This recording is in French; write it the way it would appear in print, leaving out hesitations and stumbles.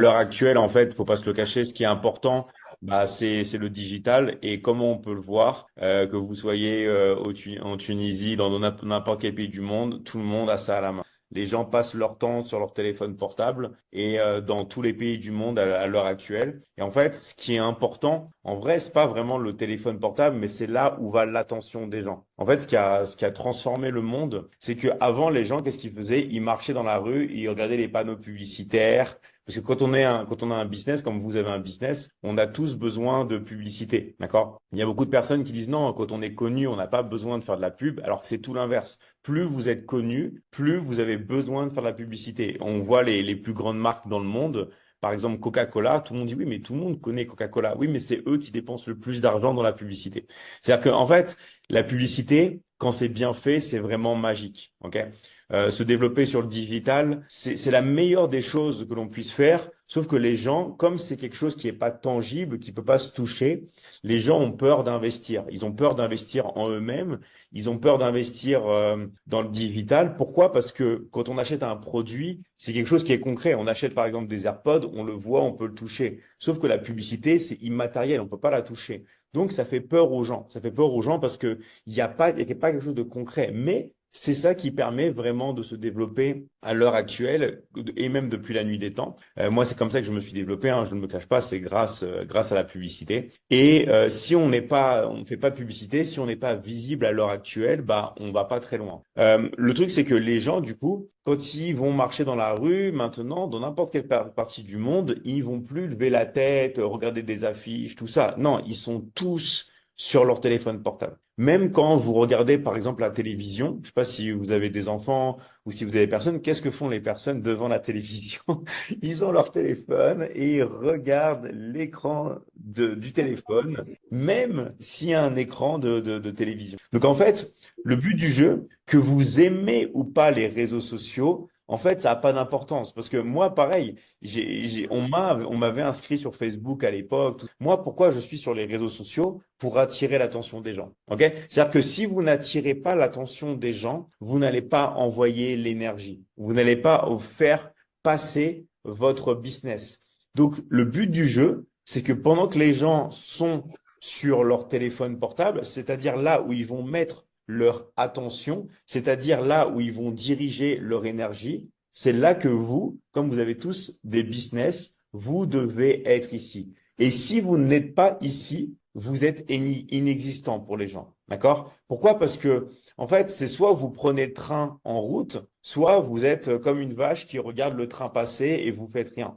L'heure actuelle, en fait, faut pas se le cacher, ce qui est important, bah, c'est le digital. Et comment on peut le voir, que vous soyez en Tunisie, dans n'importe quel pays du monde, tout le monde a ça à la main. Les gens passent leur temps sur leur téléphone portable et dans tous les pays du monde à l'heure actuelle. Et en fait, ce qui est important, en vrai, c'est pas vraiment le téléphone portable, mais c'est là où va l'attention des gens. En fait, ce qui a transformé le monde, c'est que avant les gens, qu'est-ce qu'ils faisaient? Ils marchaient dans la rue, ils regardaient les panneaux publicitaires. Parce que quand on a un business, comme vous avez un business, on a tous besoin de publicité, d'accord? Il y a beaucoup de personnes qui disent non, quand on est connu, on n'a pas besoin de faire de la pub, alors que c'est tout l'inverse. Plus vous êtes connu, plus vous avez besoin de faire de la publicité. On voit les plus grandes marques dans le monde. Par exemple, Coca-Cola, tout le monde dit oui, mais tout le monde connaît Coca-Cola. Oui, mais c'est eux qui dépensent le plus d'argent dans la publicité. C'est-à-dire qu'en fait, la publicité, quand c'est bien fait, c'est vraiment magique. Ok? Se développer sur le digital, c'est la meilleure des choses que l'on puisse faire. Sauf que les gens, comme c'est quelque chose qui est pas tangible, qui peut pas se toucher, les gens ont peur d'investir. Ils ont peur d'investir en eux-mêmes. Ils ont peur d'investir dans le digital. Pourquoi? Parce que quand on achète un produit, c'est quelque chose qui est concret. On achète par exemple des AirPods, on le voit, on peut le toucher. Sauf que la publicité, c'est immatériel, on peut pas la toucher. Donc ça fait peur aux gens. Ça fait peur aux gens parce que il y a pas quelque chose de concret. Mais c'est ça qui permet vraiment de se développer à l'heure actuelle et même depuis la nuit des temps. Moi, c'est comme ça que je me suis développé, hein, je ne me cache pas, c'est grâce à la publicité. Et si on ne fait pas de publicité, si on n'est pas visible à l'heure actuelle, bah on va pas très loin. Le truc, c'est que les gens, du coup, quand ils vont marcher dans la rue, maintenant, dans n'importe quelle partie du monde, ils vont plus lever la tête, regarder des affiches, tout ça. Non, ils sont tous sur leur téléphone portable. Même quand vous regardez, par exemple, la télévision, je sais pas si vous avez des enfants ou si vous avez personne, qu'est-ce que font les personnes devant la télévision? Ils ont leur téléphone et ils regardent l'écran du téléphone, même s'il y a un écran de télévision. Donc en fait, le but du jeu, que vous aimez ou pas les réseaux sociaux, en fait, ça n'a pas d'importance. Parce que moi, pareil, on m'avait inscrit sur Facebook à l'époque. Moi, pourquoi je suis sur les réseaux sociaux? Pour attirer l'attention des gens. OK? C'est-à-dire que si vous n'attirez pas l'attention des gens, vous n'allez pas envoyer l'énergie. Vous n'allez pas faire passer votre business. Donc, le but du jeu, c'est que pendant que les gens sont sur leur téléphone portable, c'est-à-dire là où ils vont mettre leur attention, c'est-à-dire là où ils vont diriger leur énergie, c'est là que vous, comme vous avez tous des business, vous devez être ici. Et si vous n'êtes pas ici, vous êtes inexistant pour les gens. D'accord? Pourquoi? Parce que, en fait, c'est soit vous prenez le train en route, soit vous êtes comme une vache qui regarde le train passer et vous faites rien.